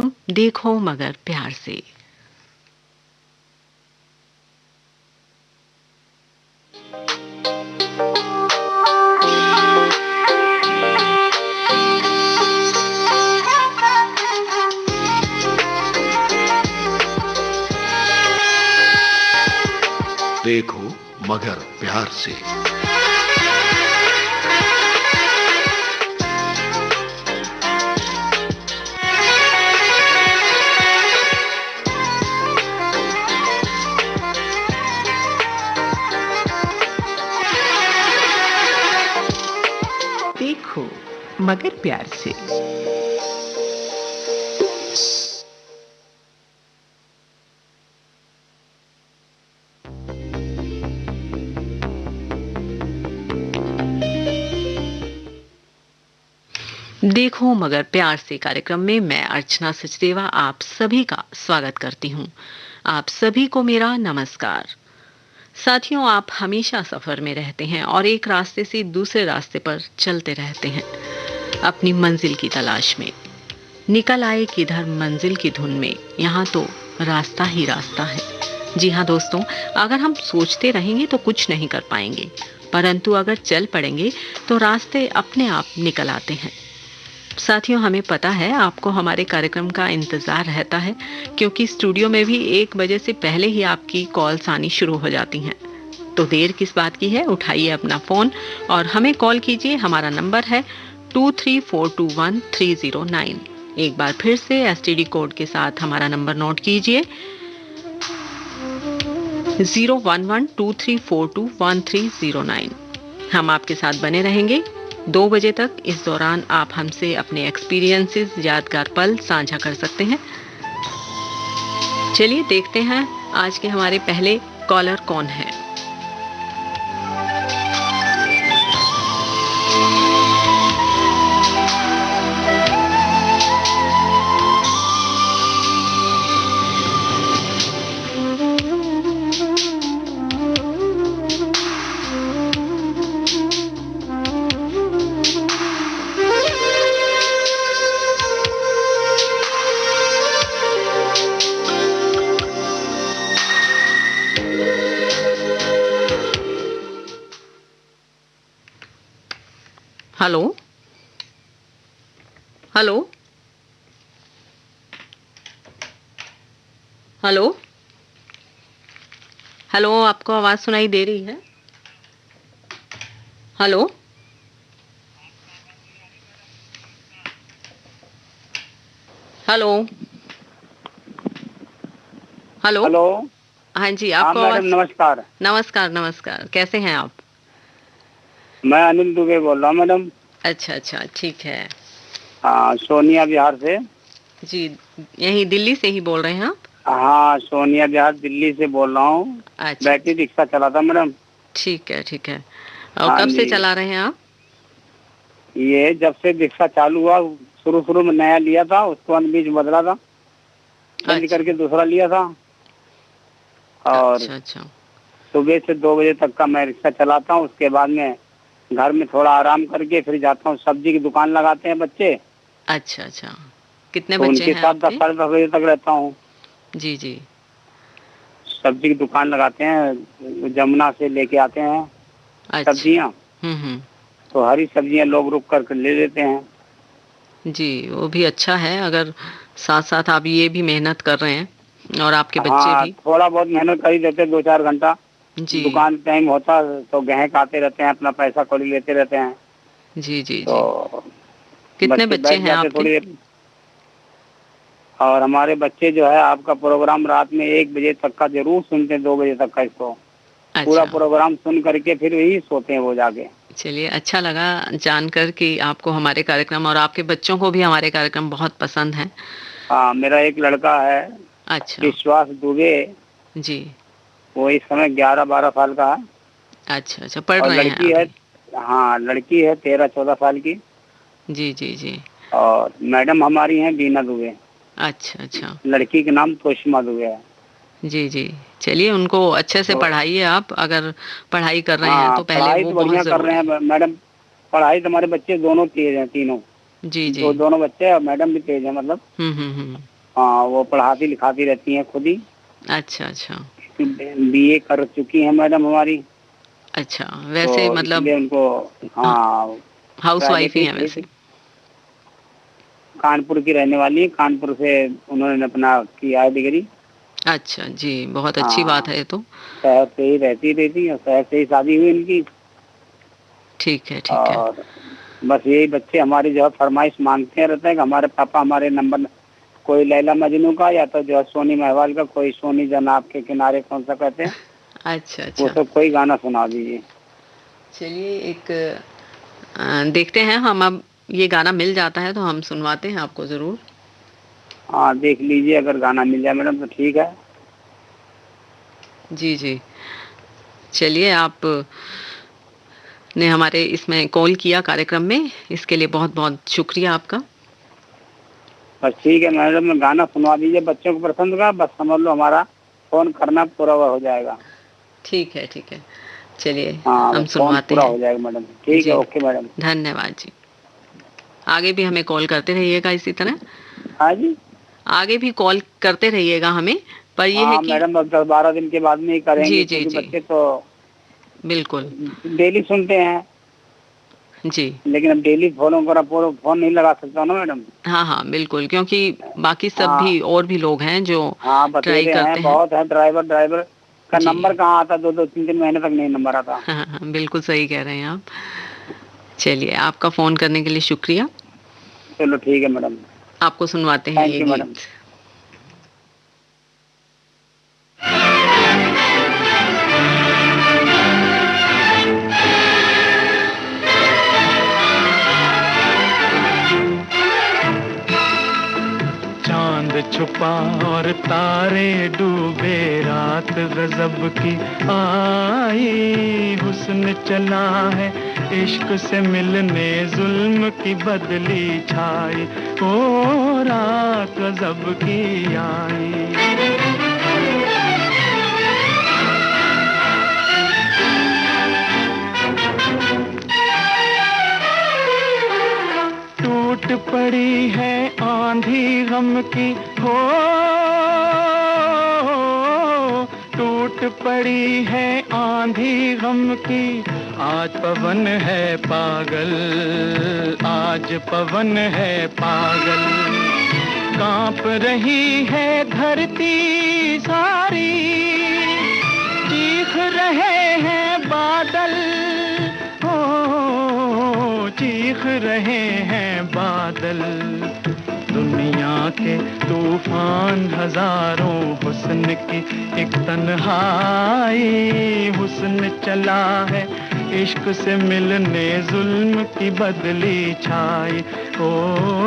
कार्यक्रम देखो मगर प्यार से। देखो मगर प्यार से। देखो मगर प्यार से। देखो मगर प्यार से कार्यक्रम में मैं अर्चना सचदेवा आप सभी का स्वागत करती हूँ। आप सभी को मेरा नमस्कार। साथियों, आप हमेशा सफर में रहते हैं और एक रास्ते से दूसरे रास्ते पर चलते रहते हैं अपनी मंजिल की तलाश में। निकल आए किधर मंजिल की धुन में, यहाँ तो रास्ता ही रास्ता है। जी हाँ दोस्तों, अगर हम सोचते रहेंगे तो कुछ नहीं कर पाएंगे, परंतु अगर चल पड़ेंगे तो रास्ते अपने आप निकल आते हैं। साथियों, हमें पता है आपको हमारे कार्यक्रम का इंतजार रहता है, क्योंकि स्टूडियो में भी 1 बजे से पहले ही आपकी कॉल्स आनी शुरू हो जाती हैं। तो देर किस बात की है, उठाइए अपना फोन और हमें कॉल कीजिए। हमारा नंबर है 23421309। एक बार फिर से एसटीडी कोड के साथ हमारा नंबर नोट कीजिए, 01123421309। हम आपके साथ बने रहेंगे 2 बजे तक। इस दौरान आप हमसे अपने एक्सपीरियंसेस, यादगार पल साझा कर सकते हैं। चलिए देखते हैं आज के हमारे पहले कॉलर कौन है। हेलो हेलो हेलो हेलो, आपको आवाज सुनाई दे रही है? Hello hello hello. हेलो। हाँ जी, हाँ आपको मैडम, आवाज। नमस्कार। नमस्कार नमस्कार, कैसे हैं आप? मैं अनिल दुबे बोल रहा हूँ मैडम। अच्छा अच्छा, ठीक है। हाँ, सोनिया बिहार से। जी, यही दिल्ली से ही बोल रहे हैं आप? हाँ, सोनिया बिहार दिल्ली से बोल रहा हूँ। अच्छा बैटरी अच्छा, रिक्शा चलाता मैडम। ठीक है ठीक है। और हाँ कब से जी, चला रहे हैं आप? ये जब से रिक्शा चालू हुआ, शुरू शुरू में नया लिया था, उसके बाद बीच बदला था, बंद अच्छा करके दूसरा लिया था। और अच्छा अच्छा सुबह से 2 बजे तक का मैं रिक्शा चलाता हूँ। उसके बाद में घर में थोड़ा आराम करके फिर जाता हूँ। सब्जी की दुकान लगाते हैं बच्चे, अच्छा अच्छा। कितने तो बच्चे उनके हैं साथ आपके? 10 साढ़े 10 बजे तक रहता हूँ। जी जी। सब्जी की दुकान लगाते हैं, जमुना से लेके आते हैं अच्छा। सब्जियां। हम्म। तो हरी सब्जियां लोग रुक कर ले लेते हैं। जी, वो भी अच्छा है, अगर साथ साथ आप ये भी मेहनत कर रहे हैं और आपके बच्चे हाँ, भी। थोड़ा बहुत मेहनत कर ही देते हैं, 2-4 घंटा जी दुकान टाइम होता तो ग्राहक आते रहते हैं, अपना पैसा कौड़ी लेते रहते हैं। जी जी जी। तो कितने बच्चे बच्चे बैठ हैं जाते आपके? थोड़ी देर। और हमारे बच्चे जो है, आपका प्रोग्राम रात में 1 बजे तक का जरूर सुनते हैं, 2 बजे तक का। इसको पूरा अच्छा, प्रोग्राम सुन करके फिर वही सोते हैं वो जाके। चलिए अच्छा लगा जानकर कि आपको हमारे कार्यक्रम और आपके बच्चों को भी हमारे कार्यक्रम बहुत पसंद हैं। हाँ, मेरा एक लड़का है, अच्छा। विश्वास दुबे। जी। वो इस समय 11-12 साल का है। अच्छा अच्छा, पढ़ और रहे हैं लड़की है, अभी? हाँ लड़की है 13-14 साल की। जी जी जी। और मैडम हमारी हैं बीना दुबे। अच्छा अच्छा। लड़की का नाम तोशिमा दुबे है। जी जी। चलिए, उनको अच्छे से तो पढ़ाइए आप। अगर पढ़ाई कर रहे हैं हाँ, तो पहले पढ़ाई वो तो बहुत बढ़िया कर रहे ज़रूरी है। हैं मैडम। पढ़ाई तो हमारे बच्चे दोनों तेज हैं, तीनों। जी जी। दोनों बच्चे और मैडम भी तेज है मतलब। हम्म। हाँ, वो पढ़ाती लिखाती रहती हैं खुद ही। अच्छा अच्छा। बीए कर चुकी हैं मैडम हमारी। अच्छा, तो वैसे मतलब इसलिए उनको, हाँ, हाउस वाइफ प्राइवेट ही ही हैं थी। वैसे? कानपुर की रहने वाली है, कानपुर से उन्होंने अपना किया है डिग्री। अच्छा जी, बहुत अच्छी बात हाँ, है ये तो। शहर से ही रहती और शहर से ही शादी हुई इनकी। ठीक है ठीक है। और बस यही बच्चे हमारी जो है फरमाइश मांगते हैं रहते हैं कि हमारे पापा हमारे नंबर, कोई लैला मजनू का या तो जो है सोनी महवाल का, कोई सोनी जनाब के किनारे कौन सा कहते हैं, अच्छा वो अच्छा। सब कोई गाना सुना दीजिए। चलिए एक देखते हैं हम, अब ये गाना मिल जाता है तो हम सुनवाते हैं आपको ज़रूर। हाँ, देख लीजिए, अगर गाना मिल जाए मैडम तो ठीक है। जी जी। चलिए, आप ने हमारे इसमें कॉल किया कार्यक्रम में, इसके लिए बहुत बहुत शुक्रिया आपका। बस ठीक है मैडम, गाना सुनवा दीजिए बच्चों को पसंद का, बस समझ लो हमारा फोन करना पूरा हो जाएगा। ठीक है ठीक है। चलिए, हाँ, हम बस फोन सुनवाते पूरा हैं। हो जाएगा मैडम। ठीक है, जी, ओके मैडम। धन्यवाद जी। आगे भी हमें कॉल करते रहिएगा इसी तरह। हाँ जी। आगे भी कॉल करते रहिएगा हमें, पर ये है हाँ कि मैडम, अब 10-12 दिन के बाद में ही जी करेंगे, जी क्योंकि जी, बच्चे तो बिल्कुल। डेली सुनते हैं। जी। लेकिन अब डेली फोन करा पूरा फोन नहीं लगा सकता ना मैडम। हाँ हाँ बिल्कुल, क्योंकि बाकी सब भी हाँ और भी लोग हैं जो हाँ, ट्राई बतेरे हैं, करते हैं। बहुत है। ड्राइवर ड्राइवर का जी। नंबर कहाँ आता, 2-2 3 3 महीने तक नहीं नंबर आता। हाँ हाँ, बिल्कुल सही कह रहे हैं आप। चलिए, आपका फ़ोन करने के लिए शुक्रिया। चलो ठीक है मैडम। आपको सुनवाते हैं थैंक ये यू मैडम। गीत। चांद छुपा और तारे डूबे, रात गजब की आई, हुस्न चला है इश्क से मिलने, जुल्म की बदली छाई, ओ रात गजब की आई। टूट पड़ी है आंधी गम की, हो टूट पड़ी है आंधी गम की, आज पवन है पागल, आज पवन है पागल, कांप रही है धरती सारी, चीख रहे हैं बादल, हो चीख रहे हैं बादल, दुनिया के तूफान हजारों, हुस्न की एक तन्हाई, हुस्न चला है इश्क से मिलने, जुल्म की बदली छाई, ओ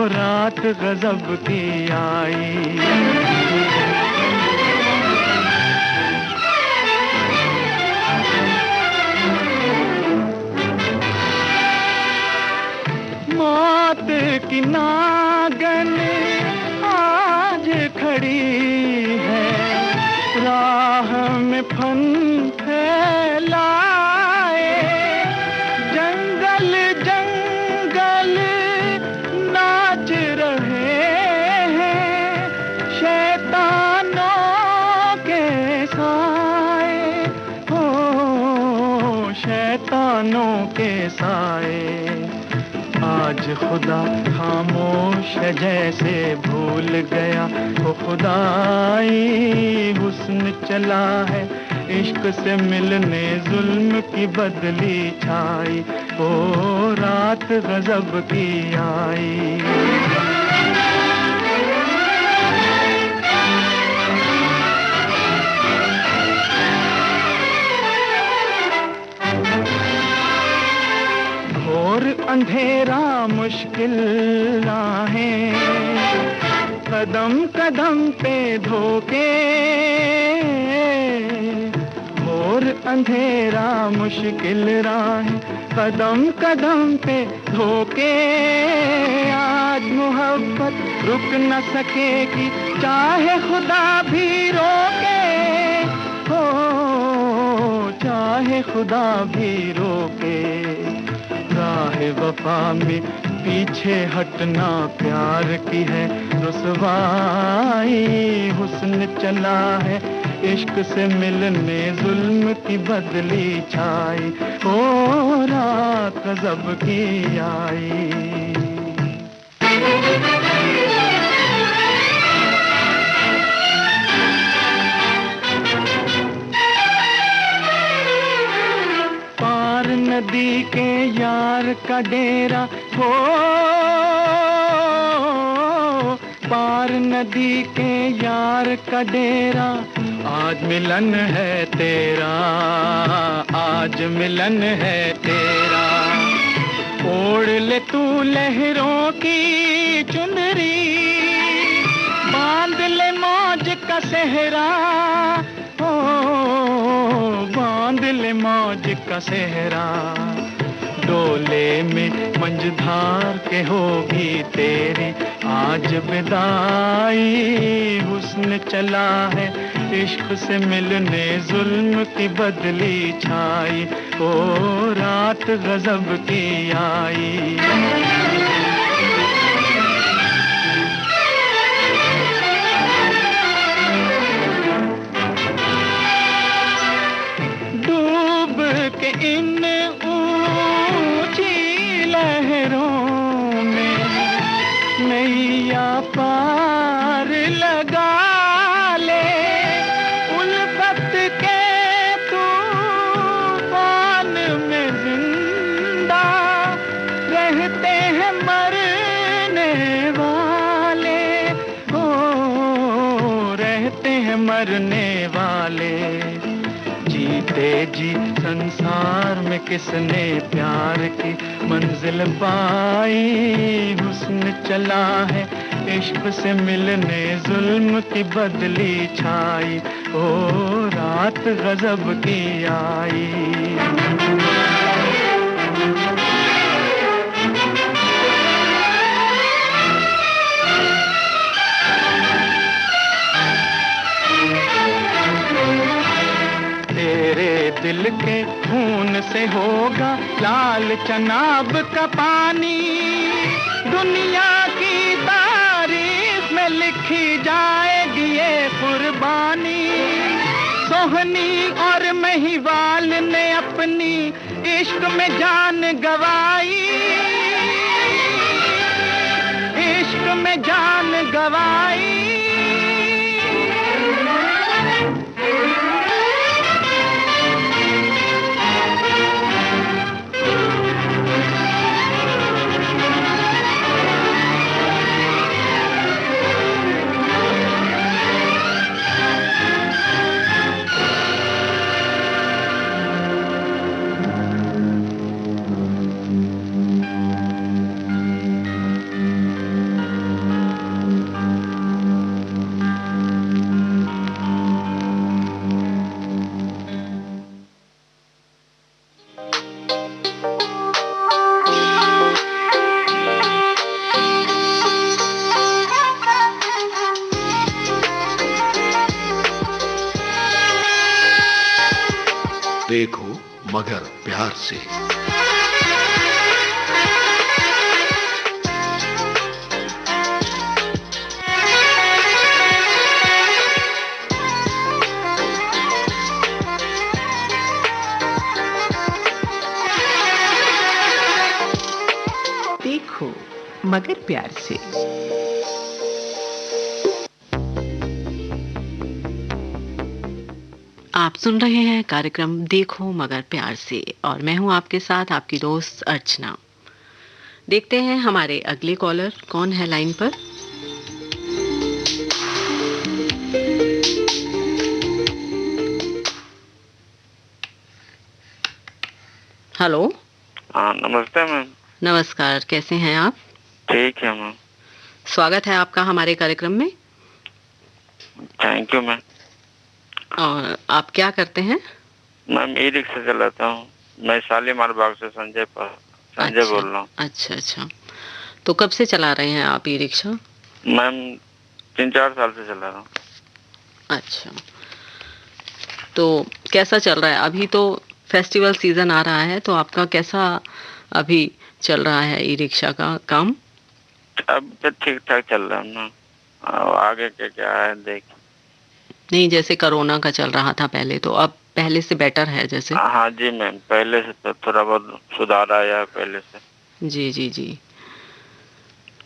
रात गजब की आई। मौत की नागन आज खड़ी है, राह में फन फैलाए, जंगल जंगल नाच रहे हैं, शैतानों के साए, हो शैतानों के साए, आज खुदा खामोश है जैसे भूल गया, वो खुदाई, हुस्न चला है इश्क से मिलने, जुल्म की बदली छाई, ओ रात गजब की आई। घोर अंधेरा मुश्किल राहें, कदम कदम पे धोखे, घोर अंधेरा मुश्किल राहें, कदम कदम पे धोखे, आज मोहब्बत रुक न सकेगी, चाहे खुदा भी रोके, हो चाहे खुदा भी रोके, राह वफा में पीछे हटना प्यार की है रुसवाई, हुस्न चला है इश्क से मिलने जुल्म की बदली छाई, ओ रात गजब की आई। पार नदी के यार का डेरा हो, पार नदी के यार का डेरा, आज मिलन है तेरा, आज मिलन है तेरा। ओढ़ ले तू लहरों की चुनरी, बांध ले मौज का सेहरा, ओ बांध ले मौज का सेहरा। डोले में मंझधार के होगी तेरी आज विदाई, हुस्न चला है इश्क से मिलने जुल्म की बदली छाई, ओ रात गजब की आई। डूब के इन ऊंची लहरों में नैया पार लगा ले, उल्फत के तूफान में जिंदा रहते हैं मरने वाले, हो रहते हैं मरने वाले। जीते जी संसार में किसने प्यार की मंजिल पाई, हुस्न चला है इश्क से मिलने जुल्म की बदली छाई, ओ रात गजब की आई। दिल के खून से होगा लाल चनाब का पानी, दुनिया की तारीफ में लिखी जाएगी ये कुर्बानी। सोहनी और महिवाल ने अपनी इश्क में जान गवाई, इश्क में जान गवाई। देखो मगर प्यार से। देखो मगर प्यार से। आप सुन रहे हैं कार्यक्रम देखो मगर प्यार से और मैं हूं आपके साथ आपकी दोस्त अर्चना। देखते हैं हमारे अगले कॉलर कौन है लाइन पर। हेलो। हाँ नमस्ते मैम। नमस्कार, कैसे हैं आप? ठीक है मैम। स्वागत है आपका हमारे कार्यक्रम में। Thank you ma'am. और आप क्या करते हैं? मैम ई रिक्शा चलाता हूँ। मैं शालीमार बाग से संजय बोल रहा हूँ। अच्छा अच्छा, तो कब से चला रहे हैं आप ई रिक्शा? मैम 3-4 साल से चला रहा हूँ। अच्छा, तो कैसा चल रहा है? अभी तो फेस्टिवल सीजन आ रहा है, तो आपका कैसा अभी चल रहा है ई रिक्शा का काम? अब तो ठीक ठाक चल रहा है ना। अब आगे के क्या है देख। नहीं, जैसे कोरोना का चल रहा था पहले, तो अब पहले से बेटर है जैसे? हाँ जी मैम, पहले से तो थोड़ा बहुत सुधार आया है पहले से। जी जी जी।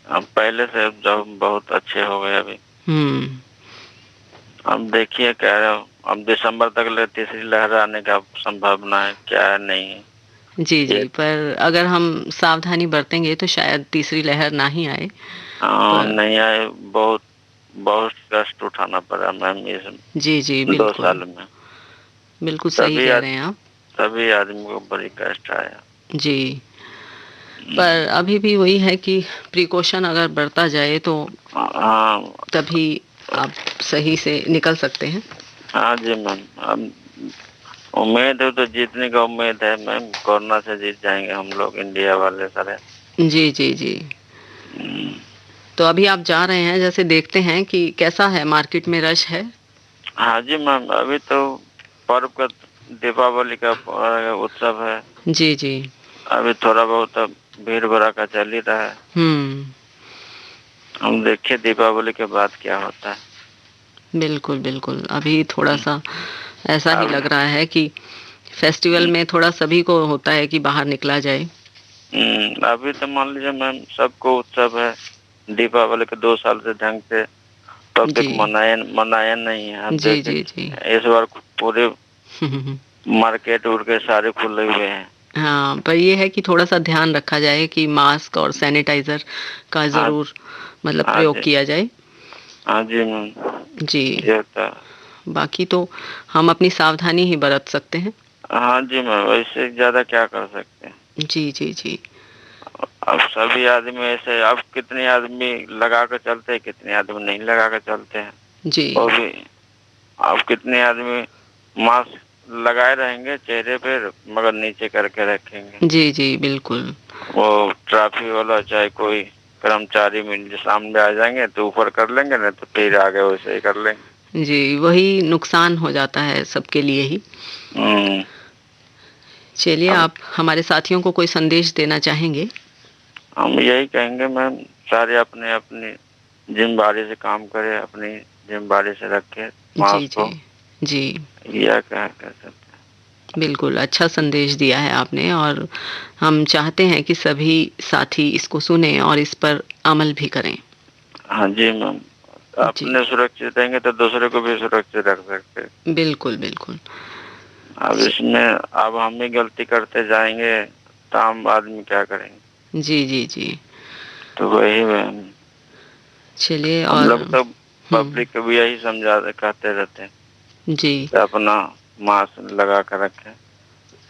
अब पहले से जो बहुत अच्छे हो गए अभी। हम्म। अब देखिए कह रहे हो, अब दिसंबर तक ले तीसरी लहर आने का संभावना है, क्या है नहीं है। जी जी, पर अगर हम सावधानी बरतेंगे तो शायद तीसरी लहर ना ही आए। पर नहीं आए। बहुत बहुत कष्ट उठाना पड़ा मैम इस जी जी 2 बिल्कुल, साल में। बिल्कुल सही कह रहे हैं आप। सभी आदमी को बड़ी कष्ट आया। जी, पर अभी भी वही है कि प्रिकॉशन अगर बरता जाए तो हाँ तभी आप सही से निकल सकते हैं। हाँ जी मैम, अब उम्मीद है तो जीतने का उम्मीद है मैम। कोरोना से जीत जाएंगे हम लोग, इंडिया वाले सारे। जी जी जी। तो अभी आप जा रहे हैं, जैसे देखते हैं कि कैसा है, मार्केट में रश है? हाँ जी मैम, अभी तो पर्व का, दीपावली का उत्सव है। जी जी। अभी थोड़ा बहुत अब भीड़ भड़ाका चल ही रहा है। हम देखिए दीपावली के बाद क्या होता है। बिल्कुल बिल्कुल, अभी थोड़ा सा ऐसा ही लग रहा है कि फेस्टिवल में थोड़ा सभी को होता है कि बाहर निकला जाए। अभी तो मान लीजिए मैम सबको उत्सव है। दीपावली के 2 साल से ढंग से पब्लिक जी मनाया नहीं है। अब जी देखे जी जी। इस बार पूरे मार्केट उड़ के सारे खुले हुए हैं। हाँ, पर ये है कि थोड़ा सा ध्यान रखा जाए कि मास्क और सैनिटाइजर का हाँ जरूर मतलब हाँ प्रयोग जी, किया जाए। हाँ जी मैम, जी, ये तो। बाकी तो हम अपनी सावधानी ही बरत सकते हैं। हाँ जी मैम, वैसे ज्यादा क्या कर सकते हैं। जी जी जी। अब सभी आदमी ऐसे, अब कितने आदमी लगा कर चलते हैं, कितने आदमी नहीं लगा कर चलते हैं। जी वो भी अब कितने आदमी मास्क लगाए रहेंगे चेहरे पे, मगर नीचे करके रखेंगे। जी जी बिल्कुल। वो ट्रैफिक वाला चाहे कोई कर्मचारी मिल सामने आ जाएंगे तो ऊपर कर लेंगे, नहीं तो फिर आगे वैसे ही कर लेंगे। जी, वही नुकसान हो जाता है सबके लिए ही। हम्म, चलिए, अब आप हमारे साथियों को कोई संदेश देना चाहेंगे? हम यही कहेंगे मैम, सारे अपने अपनी जिम्मेदारी से काम करें, अपनी जिम्मेदारी से रखें जी मास्क जी को। जी यह क्या कर सकते बिल्कुल, अच्छा संदेश दिया है आपने, और हम चाहते हैं कि सभी साथी इसको सुनें और इस पर अमल भी करें। हैं। हाँ जी मैम, जी, अपने सुरक्षित रहेंगे तो दूसरे को भी सुरक्षित रख सकते हैं। बिल्कुल बिल्कुल। अब इसमें अब हम ही गलती करते जाएंगे तो आम आदमी क्या करेंगे। जी जी जी। तो वही मैम, चलिए, हम और लोग तो हम्म। पब्लिक को भी यही कहते रहते हैं जी, कि अपना मास्क लगा कर रखें।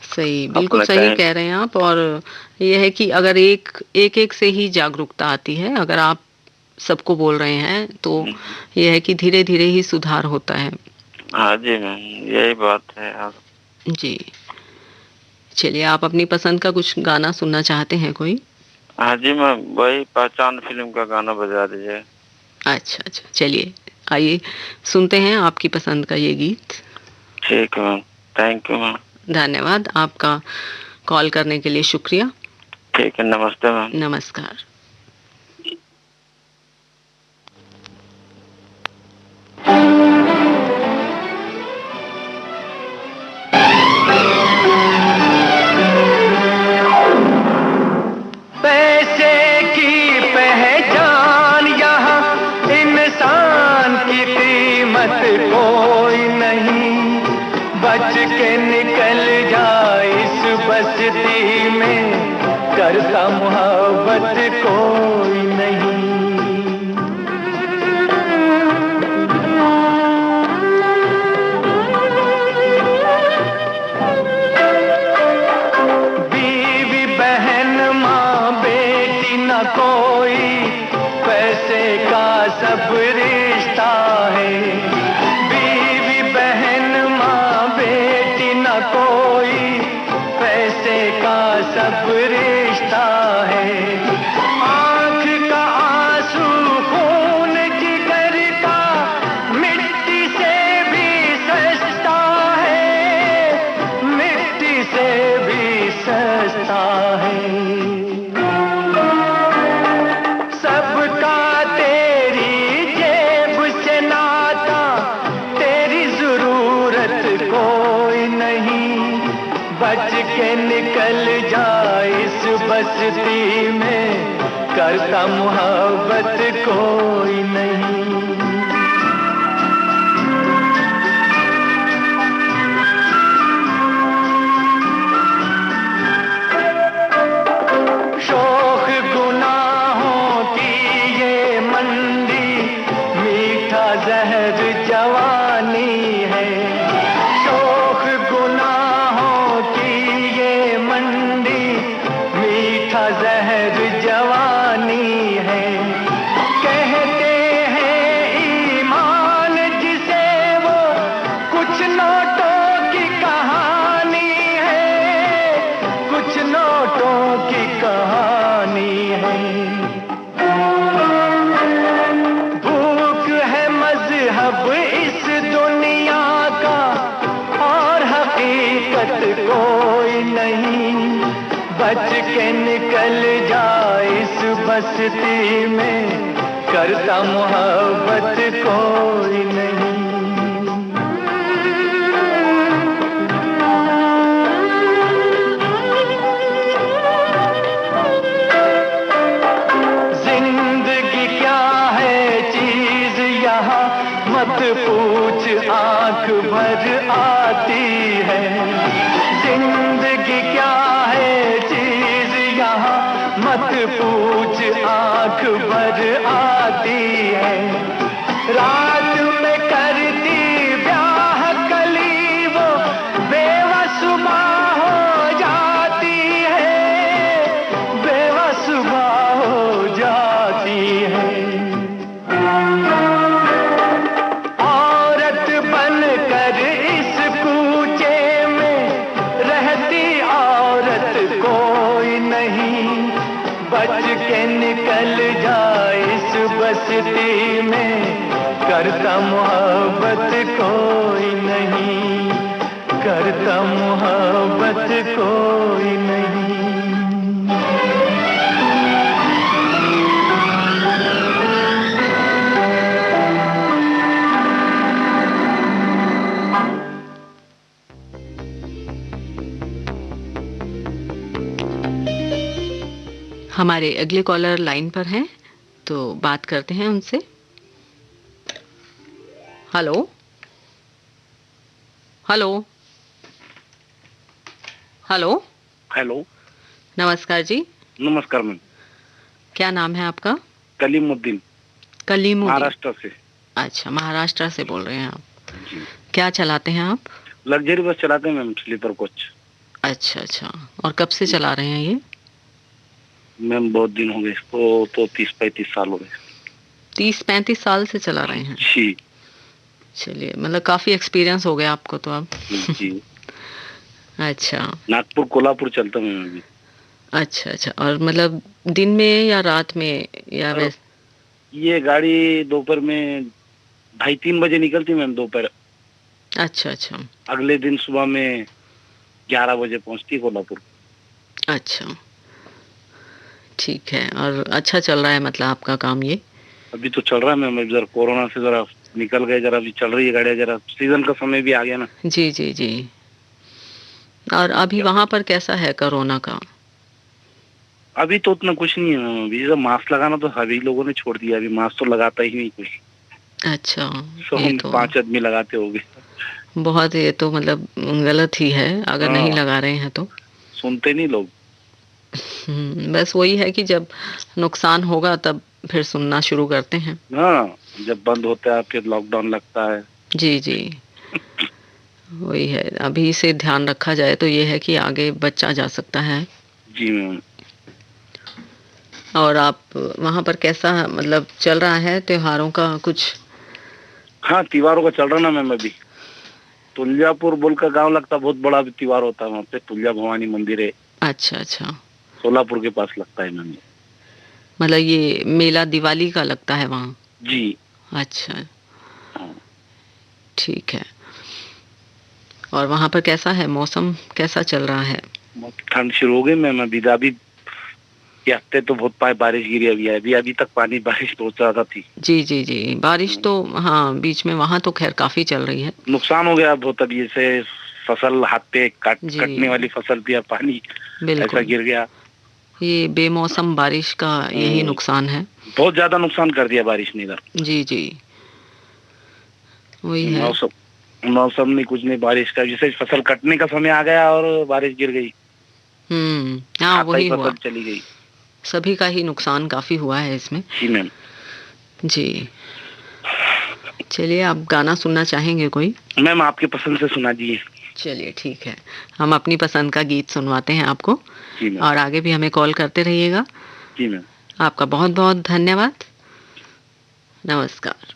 सही, बिल्कुल अपने सही कहीं कह रहे हैं आप। और ये है कि अगर एक एक एक से ही जागरूकता आती है, अगर आप सबको बोल रहे हैं तो ये है कि धीरे धीरे ही सुधार होता है। हाँ जी मैम, यही बात है। आप जी, चलिए, आप अपनी पसंद का कुछ गाना सुनना चाहते हैं कोई? हाँ जी मैम, वही पहचान फिल्म का गाना बजा दीजिए। अच्छा अच्छा, चलिए, आइए सुनते हैं आपकी पसंद का ये गीत। ठीक है मैम, थैंक यू मैम। धन्यवाद, आपका कॉल करने के लिए शुक्रिया। ठीक है, नमस्ते मैम। नमस्कार। पैसे की पहचान यहाँ इंसान की कीमत कोई नहीं, बच के निकल जाए इस बस्ती में, करता मोहब्बत कोई नहीं। बीवी बहन माँ बेटी न कोई, पैसे का सब रिश्ता है। बीवी बहन माँ बेटी न कोई, पैसे का सब रिश्ता है। आँख का आंसू खून जिगर का मिट्टी से भी सस्ता है, मिट्टी से भी सस्ता है। बच के निकल जा इस बस्ती में, करता मोहब्बत कोई नहीं। शोख गुनाहों की ये मंडी, मीठा जहर जवानी है। शोख गुनाहों की ये मंडी, मीठा जहर जवानी है। कहते हैं ईमान जिसे वो, कुछ नोटों की कहानी है, कुछ नोटों की कहानी है। भूख है मजहब इस दुनिया का, और हकीकत कोई नहीं। बच के निकल जा इस बस्ती में, करता मोहब्बत कोई नहीं। जिंदगी क्या है चीज यहाँ मत पूछ, आंख भर आती है। जिंदगी क्या है चीज यहाँ मत पूछ, आंख भर आती है। रात में करती ब्याह कली वो, बेवसुमा हो जाती है, बेवसुमा हो जाती है। औरत बनकर इस कूचे में रहती औरत कोई नहीं। बच के निकल जा इस बस्ती में, करता मोहब्बत कोई नहीं, करता मोहब्बत कोई नहीं। हमारे अगले कॉलर लाइन पर हैं, तो बात करते हैं उनसे। हेलो हेलो हेलो हेलो, नमस्कार जी। नमस्कार मैम। क्या नाम है आपका? कलीमुद्दीन, कलीमुद्दीन, महाराष्ट्र से। अच्छा, महाराष्ट्र से बोल रहे हैं आप। जी। क्या चलाते हैं आप? लग्जरी बस चलाते हैं मैम, स्लीपर कोच। अच्छा अच्छा, और कब से चला रहे हैं ये? मैम बहुत दिन हो गए इसको, तो 30-35 साल हो गए। 30-35 साल से चला रहे हैं? जी। चलिए, मतलब काफी एक्सपीरियंस हो गया आपको तो अब। जी। अच्छा, नागपुर कोल्हापुर चलता हूँ मैं अभी। अच्छा अच्छा, और मतलब दिन में या रात में या वैसे? ये गाड़ी दोपहर में 2:30-3 बजे निकलती मैम दोपहर। अच्छा अच्छा, अगले दिन सुबह में 11 बजे पहुंचती कोल्हापुर। अच्छा, ठीक है। और अच्छा चल रहा है मतलब आपका काम ये? अभी तो चल रहा है मैम, जरा कोरोना से जरा निकल गए, जरा अभी चल रही है गाड़ियाँ, जरा सीजन का समय भी आ गया ना। जी जी जी। और अभी वहां पर कैसा है कोरोना का? अभी तो उतना कुछ नहीं है मैम, अभी तो मास्क लगाना तो सभी लोगों ने छोड़ दिया, अभी मास्क तो लगाता ही नहीं कोई। अच्छा, तो ये हम तो 5 आदमी लगाते होंगे। बहुत, ये तो मतलब गलत ही है अगर नहीं लगा रहे हैं तो। सुनते नहीं लोग। बस वही है कि जब नुकसान होगा तब फिर सुनना शुरू करते हैं। हाँ, जब बंद होता है फिर लॉकडाउन लगता है। जी जी, वही है। अभी से ध्यान रखा जाए तो ये है कि आगे बचा जा सकता है। जी मैम। और आप वहाँ पर कैसा मतलब चल रहा है त्योहारों का कुछ? हाँ, त्योहारों का चल रहा ना मैम। अभी तुलजापुर बोल का गाँव लगता, बहुत बड़ा त्योहार होता है वहाँ पे, तुलजा भवानी मंदिर है। अच्छा अच्छा, सोलापुर के पास लगता है मैम। मतलब ये मेला दिवाली का लगता है वहाँ? जी। अच्छा, ठीक है। और वहाँ पर कैसा है मौसम, कैसा चल रहा है? ठंड शुरू हो गई मैम। अभी ये हफ्ते तो बहुत बारिश गिरी। अभी तक पानी बारिश बहुत ज्यादा थी। जी जी जी, बारिश तो हाँ बीच में वहाँ तो खैर काफी चल रही है। नुकसान हो गया बहुत। अभी से फसल हाथ पे जी। कटने वाली फसल थी और पानी ऐसा बिल्कुल, गिर गया। ये बेमौसम बारिश का यही हम्म, नुकसान है। बहुत ज्यादा नुकसान कर दिया बारिश ने इधर। जी, जी, वही है। मौसम मौसम नहीं, कुछ नहीं, बारिश का जैसे फसल कटने का समय आ गया और बारिश गिर गई, हाँ, खाता ही वही हुआ। फसल चली गई। सभी का ही नुकसान काफी हुआ है इसमें। जी मैम। जी, चलिए आप गाना सुनना चाहेंगे कोई? मैम आपके पसंद से सुना दीजिए। चलिए ठीक है, हम अपनी पसंद का गीत सुनवाते हैं आपको, जी मैम। और आगे भी हमें कॉल करते रहिएगा। जी मैम। आपका बहुत बहुत धन्यवाद। नमस्कार।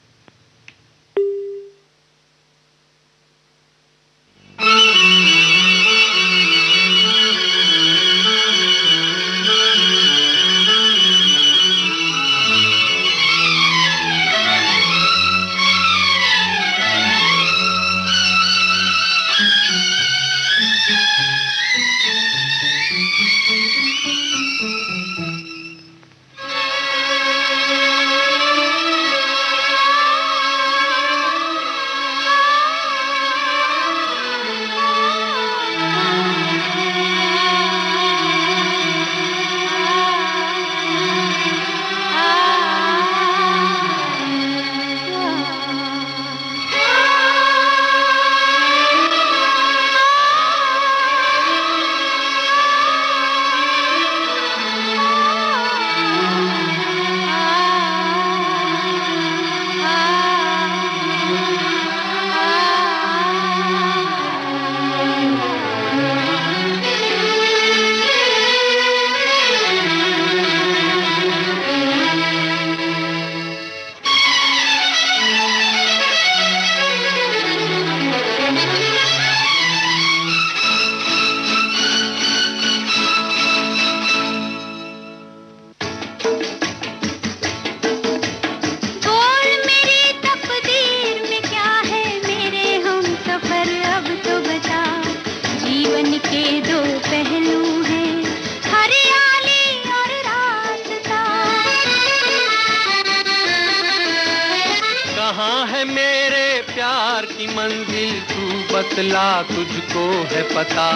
कहाँ है मेरे प्यार की मंजिल, तू बतला तुझको है पता।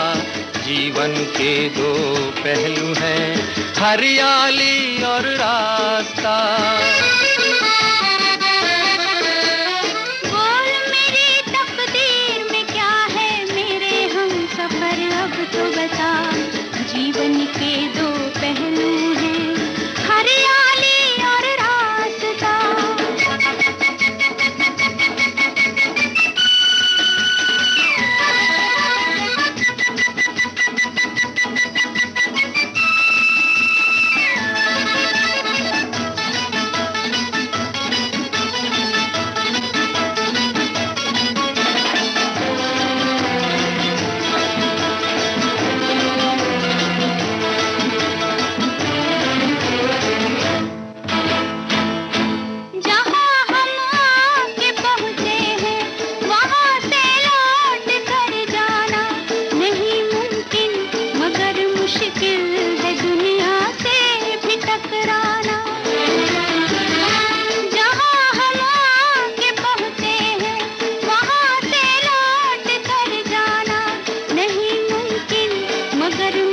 जीवन के दो पहलू हैं, हरियाली और रास्ता। बोल मेरी तकदीर में क्या है मेरे हम सफर, अब तो बता। जीवन के दो पहलू हैं, हरियाली और रास्ता।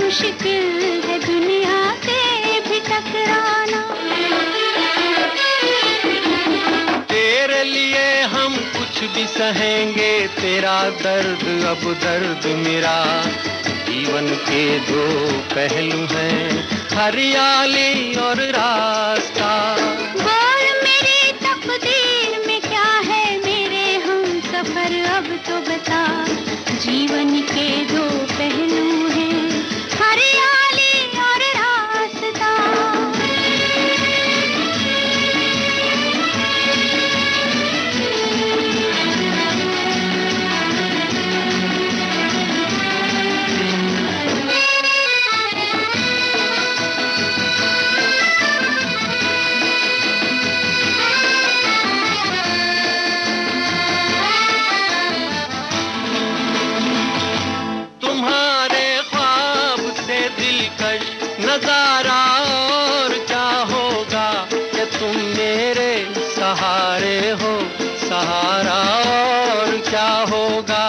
मुश्किल है दुनिया से भी टकराना। तेरे लिए हम कुछ भी सहेंगे, तेरा दर्द अब दर्द मेरा। जीवन के दो पहलू हैं, हरियाली और रास्ता। बोल मेरी तकदीर में क्या है मेरे हम सफर, अब तो बता। जीवन के दो पहलू हैं, हरियाली और रास्ता। तुम्हारे ख्वाब से दिलकश नजारा और क्या होगा, कि तुम मेरे सहारे हो, सहारा और क्या होगा।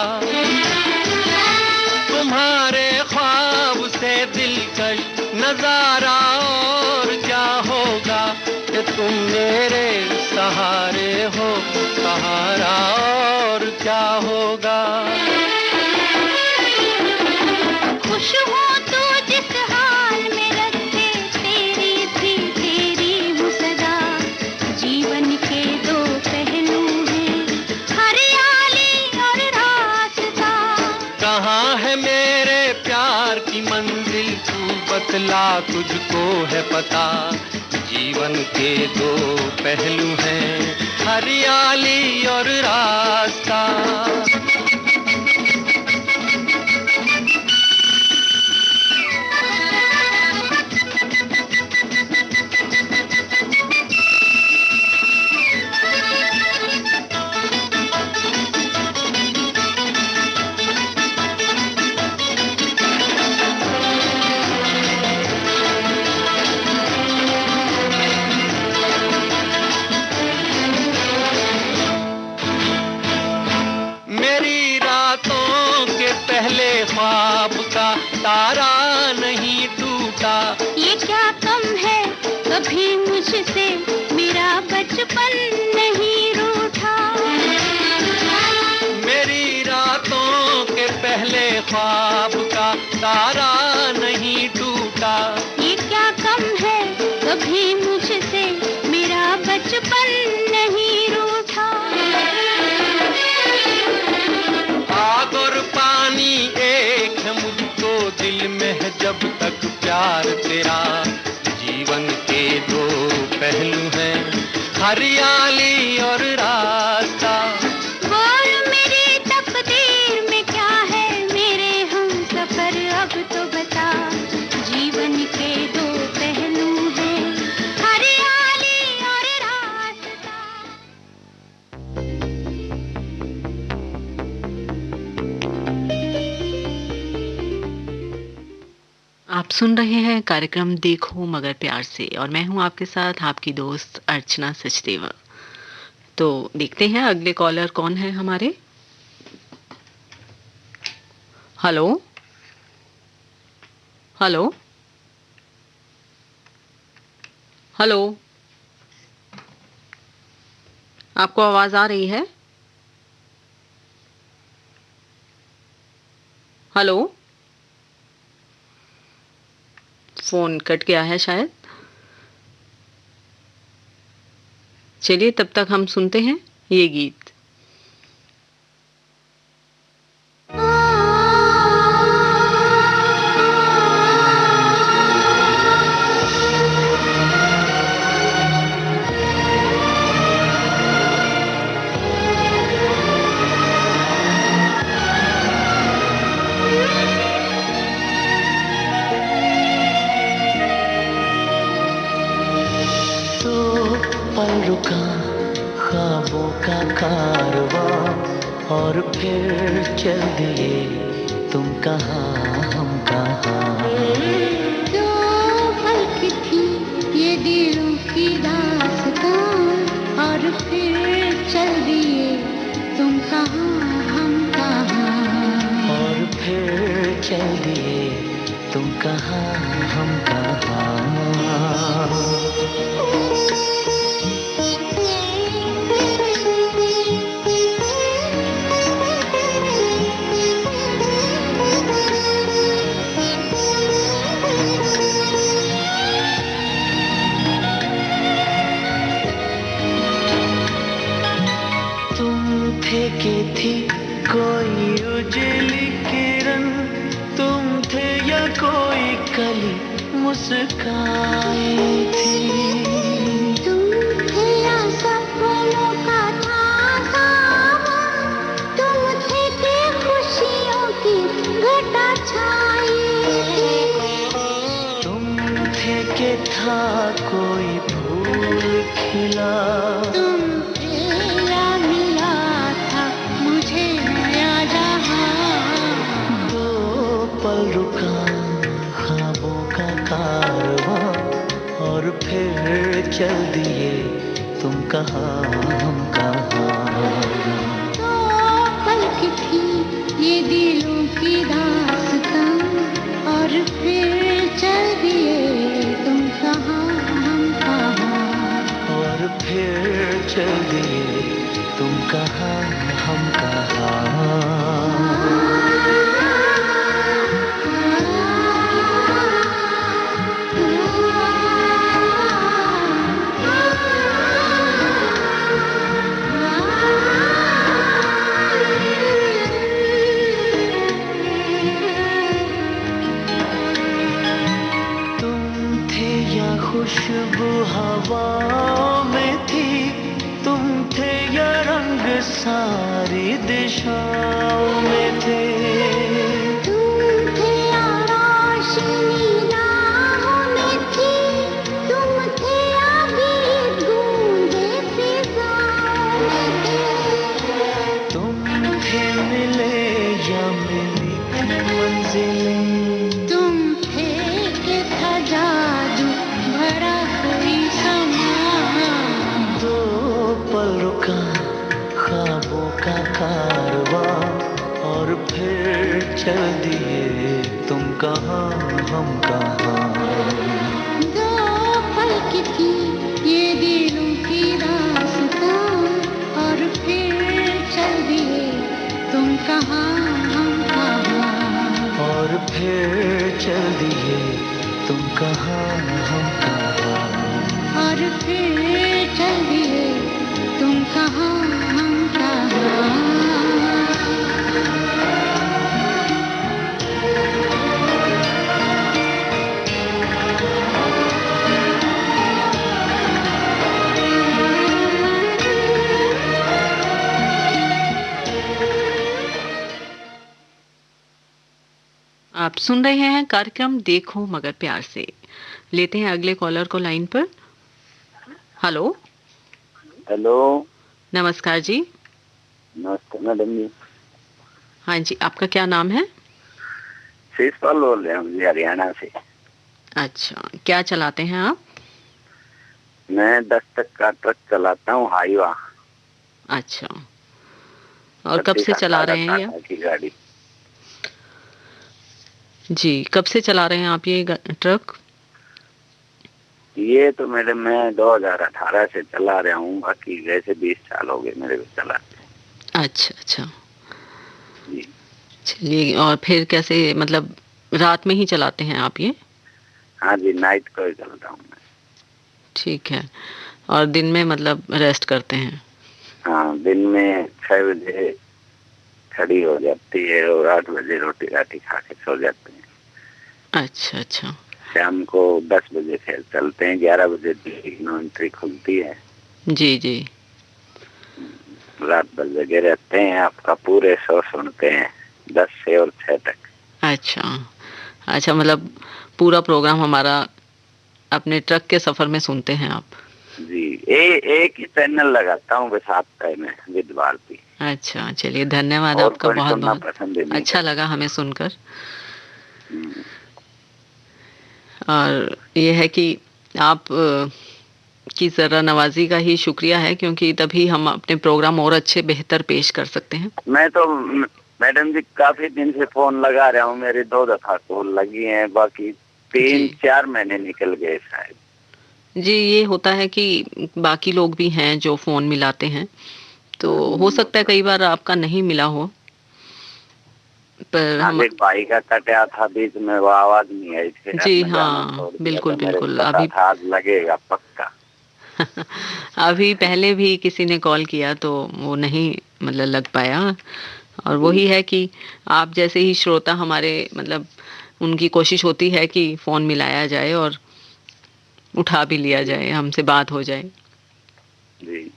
नजारा और क्या होगा कि तुम मेरे सहारे हो, सहारा और क्या होगा। खुश हो तू जिस हाल में रखे, तेरी थी तेरी हूँ सदा। जीवन के दो पहलू हैं, हरियाली और रास्ता। कहाँ है मेरे प्यार की मंजिल, तू बतला तुझको है पता। जीवन के दो पहलू हैं, हरियाली और रास्ता। पहले ख्वाब का तारा नहीं टूटा। ये क्या कम है कभी मुझसे, मेरा बचपन नहीं रूठा। मेरी रातों के पहले ख्वाब का तारा नहीं टूटा। ये क्या कम है कभी मुझसे, मेरा बचपन नहीं रूठा। आग और पानी एक है मुझको दिल में है जब तक प्यार तेरा। जीवन के दो पहलू हैं, हरियाली और रास्ता। बोल मेरी तकदीर में क्या है, मेरे हम सफर अब तो बता। जीवन के दो पहलू हैं, हरियाली और रास्ता। आप सुन रहे हैं कार्यक्रम देखो मगर प्यार से और मैं हूं आपके साथ आपकी दोस्त अर्चना सचदेवा। तो देखते हैं अगले कॉलर कौन है हमारे। हेलो हेलो हेलो, आपको आवाज आ रही है? हेलो, फोन कट गया है शायद। चलिए तब तक हम सुनते हैं ये गीत। रुका ख्वाबों का कारवां और फिर चल दिए तुम कहाँ हम कहाँ। दो पल की थी ये दिलों की दास्तां और फिर चल दिए तुम कहाँ हम कहाँ। और फिर चल दिए तुम कहाँ हम कहाँ। की थी कोई उजली किरण, तुम थे या कोई कली मुस्काई थी। तुम थे या सपनों का था तुम थे कि खुशियों की घटा छाई। तुम थे कि था कोई फूल खिला। और फिर चल दिए तुम कहाँ हम कहाँ। तो पल की थी ये दिलों की दास्तां और फिर चल दिए कहाँ हम कहाँ। खुशबू हवाओं में थी, तुम थे या रंग सारी दिशाओं में थे। तुम थे या रोशनी राहों में थी, तुम थे या गीत गूंजे फिजाओं में थे। तुम थे मिले या मिली थी मंजिलें, तुम थे कि था जादू भरा कोई समा। दो पल रुका ख्वाबों का कारवां और फिर चल दिए तुम कहाँ हम कहाँ। दो पल की थी ये दिलों की रास्ता और फिर चल दिए तुम कहाँ हम कहाँ। और फिर चल दिए तुम कहाँ हम कहाँ। और फिर चल दिए तुम कहाँ हम कहाँ। आप सुन रहे हैं कार्यक्रम देखो मगर प्यार से। लेते हैं अगले कॉलर को लाइन पर। हेलो। हेलो, नमस्कार जी। नमस्ते मैडम जी। हाँ जी, आपका क्या नाम है? शिषपाल बोल रहे हैं हम जी, हरियाणा से। अच्छा, क्या चलाते हैं आप? मैं 10 तक का ट्रक चलाता हूँ, हाईवा। अच्छा, और कब से चला रहे हैं ये? की गाड़ी। जी, कब से चला रहे हैं आप ये ट्रक? ये तो मैडम मैं 2018 से चला रहा हूँ, बाकी वैसे 20 साल हो गए मेरे को चलाते। अच्छा अच्छा जी। चलिए, और फिर कैसे, मतलब रात में ही चलाते हैं आप ये? हाँ जी, नाइट को ही चलता हूँ मैं। ठीक है, और दिन में मतलब रेस्ट करते हैं? हाँ, दिन में 6 बजे खड़ी हो जाती है और 8 बजे रोटी राटी खा के सो जाते हैं। अच्छा अच्छा। शाम को 10 बजे फिर चलते हैं, 11 बजे एंट्री खुलती है। जी जी। रात भर जगे रहते हैं, आपका पूरे शो सुनते हैं 10 से और 6 तक। अच्छा अच्छा, मतलब पूरा प्रोग्राम हमारा अपने ट्रक के सफर में सुनते हैं आप? जी, एक ही चैनल लगाता हूँ बस आपका में, विद भारती। अच्छा, चलिए धन्यवाद आपका बहुत बहुत। पसंद है अच्छा लगा हमें सुनकर। और ये है कि आप की ज़रा नवाजी का ही शुक्रिया है, क्योंकि तभी हम अपने प्रोग्राम और अच्छे बेहतर पेश कर सकते हैं। मैं तो मैडम जी काफी दिन से फोन लगा रहा हूँ, मेरे 2 दफा कॉल लगी हैं, बाकी 3-4 महीने निकल गए शायद। जी, ये होता है कि बाकी लोग भी हैं जो फोन मिलाते हैं, तो हो सकता है कई बार आपका नहीं मिला हो, पर हम एक भाई का कटा था बीच में, वो आवाज नहीं आई थी। जी हाँ, बिल्कुल बिल्कुल। अभी लगेगा पक्का। अभी पहले भी किसी ने कॉल किया तो वो नहीं मतलब लग पाया, और वही है कि आप जैसे ही श्रोता हमारे, मतलब उनकी कोशिश होती है कि फोन मिलाया जाए और उठा भी लिया जाए, हमसे बात हो जाए। जी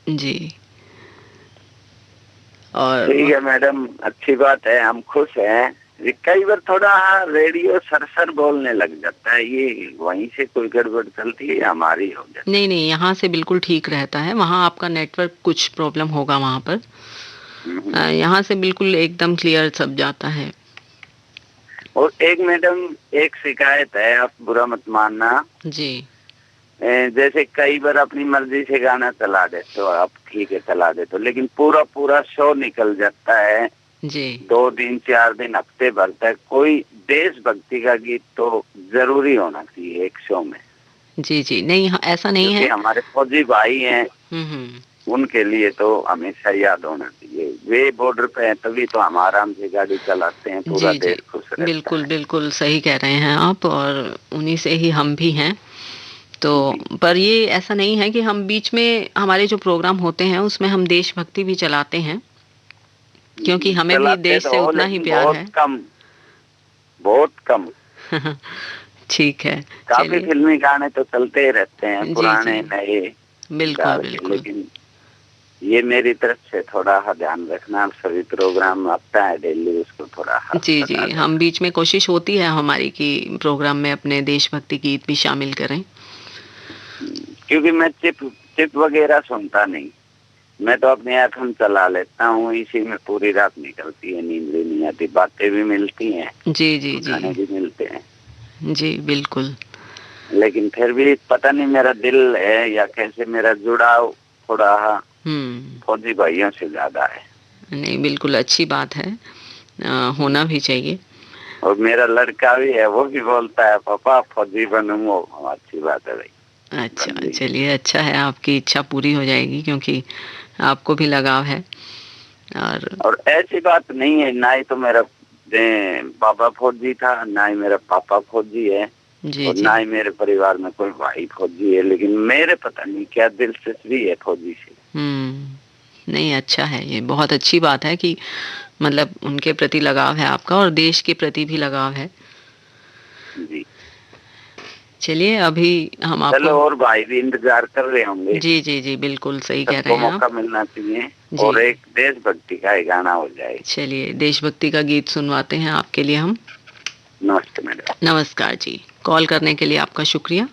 जी। और ठीक है मैडम, अच्छी बात है, हम खुश हैं। कई बार थोड़ा रेडियो सरसर बोलने लग जाता है, ये वहीं से कोई गड़बड़ चलती है या हमारी हो जाती है? नहीं नहीं, यहाँ से बिल्कुल ठीक रहता है, वहाँ आपका नेटवर्क कुछ प्रॉब्लम होगा वहाँ पर। यहाँ से बिल्कुल एकदम क्लियर सब जाता है। और एक मैडम, एक शिकायत है, आप बुरा मत मानना जी। जैसे कई बार अपनी मर्जी से गाना चला देते हो आप, ठीक है चला देते हो, लेकिन पूरा पूरा शो निकल जाता है जी, 2 दिन 4 दिन हफ्ते भर तक। कोई देशभक्ति का गीत तो जरूरी होना चाहिए एक शो में। जी जी। नहीं, ऐसा नहीं है। हमारे फौजी भाई हैं, उनके लिए तो हमेशा याद होना चाहिए। वे बॉर्डर पे हैं तभी तो हम आराम से गाड़ी चलाते हैं, पूरा जी जी, देश खुश रहता बिल्कुल है। बिल्कुल सही कह रहे हैं आप, और उन्हीं से ही हम भी हैं। तो जी। पर ये ऐसा नहीं है कि हम बीच में हमारे जो प्रोग्राम होते हैं उसमें हम देशभक्ति भी चलाते हैं, क्योंकि हमें भी चलाते देश तो से हो उतना ही लेकिन प्यार बहुत है। कम, बहुत कम। ठीक है, काफी चलिए। फिल्मी गाने तो चलते ही रहते हैं, जी पुराने जी, नए बिल्कुल डाल के, बिल्कुल। लेकिन ये मेरी तरफ से थोड़ा ध्यान रखना। सभी प्रोग्राम आता है डेली, उसको थोड़ा जी जी, बता हम देना। बीच में कोशिश होती है हमारी कि प्रोग्राम में अपने देशभक्ति गीत भी शामिल करें। क्योंकि मैं चिप चिप वगैरह सुनता नहीं, मैं तो अपने एफएम चला लेता हूँ, इसी में पूरी रात निकलती है, नींद भी नहीं आती, बातें भी मिलती हैं, जी जी गाने जी भी मिलते हैं। जी, बिल्कुल। लेकिन फिर भी पता नहीं मेरा दिल है या कैसे, मेरा जुड़ाव थोड़ा फौजी भाइयों से ज्यादा है। नहीं, बिल्कुल अच्छी बात है, होना भी चाहिए। और मेरा लड़का भी है, वो भी बोलता है पापा फौजी बनूंगा। अच्छी बात है भाई। अच्छा, चलिए, अच्छा है, आपकी इच्छा पूरी हो जाएगी क्योंकि आपको भी लगाव है। और ऐसी बात नहीं है, ना ही तो मेरा बाबा फौजी था, ना ही मेरा पापा फौजी है, जी और जी, ना ही मेरे परिवार में कोई भाई फौजी है, लेकिन मेरे पता नहीं क्या दिलचस्पी है फौजी से। नहीं, अच्छा है, ये बहुत अच्छी बात है कि मतलब उनके प्रति लगाव है आपका और देश के प्रति भी लगाव है। जी, चलिए, अभी हम चलो, आपको और भाई भी इंतजार कर रहे होंगे। जी जी जी, बिल्कुल सही कह सबको रहे हैं मौका आप। मिलना चाहिए, जी, और एक देशभक्ति का ही गाना हो जाए। चलिए, देशभक्ति का गीत सुनवाते हैं आपके लिए हम। नमस्ते मैडम। नमस्कार जी, कॉल करने के लिए आपका शुक्रिया।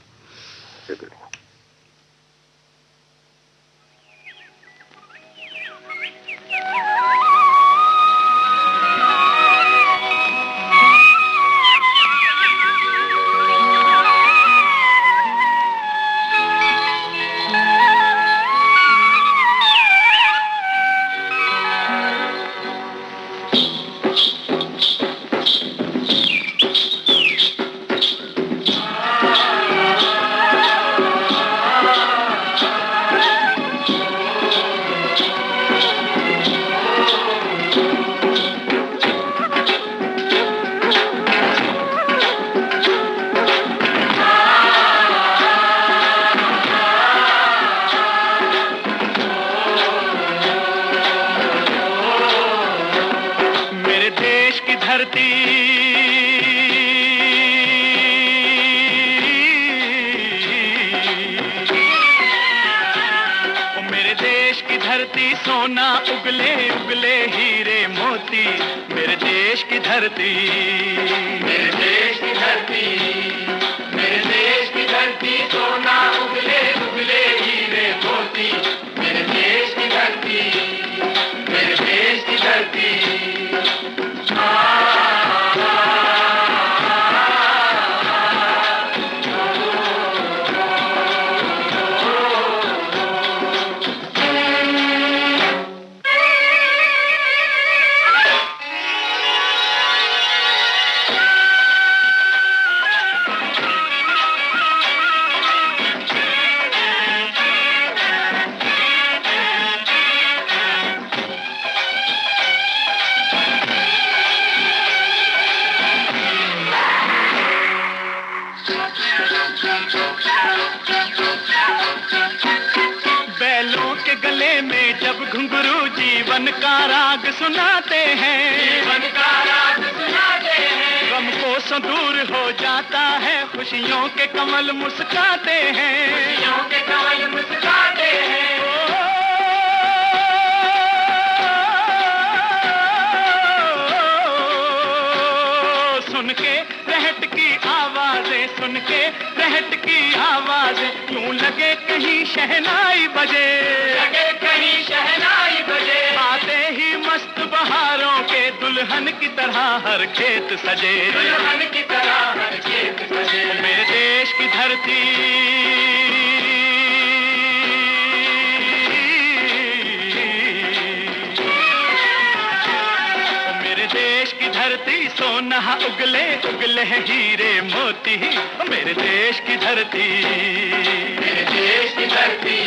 सोना उगले उगले हीरे मोती, मेरे देश की धरती, मेरे देश की धरती, मेरे देश की धरती, सोना उगले उगले हीरे मोती, मेरे देश की धरती, मेरे देश की धरती। बैलों के गले में जब घुंघरू जीवन का राग सुनाते हैं, जीवन का राग सुनाते हैं, गम को दूर हो जाता है, खुशियों के कमल मुस्काते हैं, खुशियों के कमल मुस्काते हैं। सुन के रहट की आवाजें, सुन के रहट की आवाजें, यूं लगे कहीं शहनाई बजे, लगे कहीं शहनाई बजे, आते ही मस्त बहारों के दुल्हन की तरह हर खेत सजे, दुल्हन की तरह हर खेत सजे। मेरे देश की धरती, देश की धरती, सोना उगले उगले हीरे मोती, मेरे देश की धरती, मेरे देश की धरती।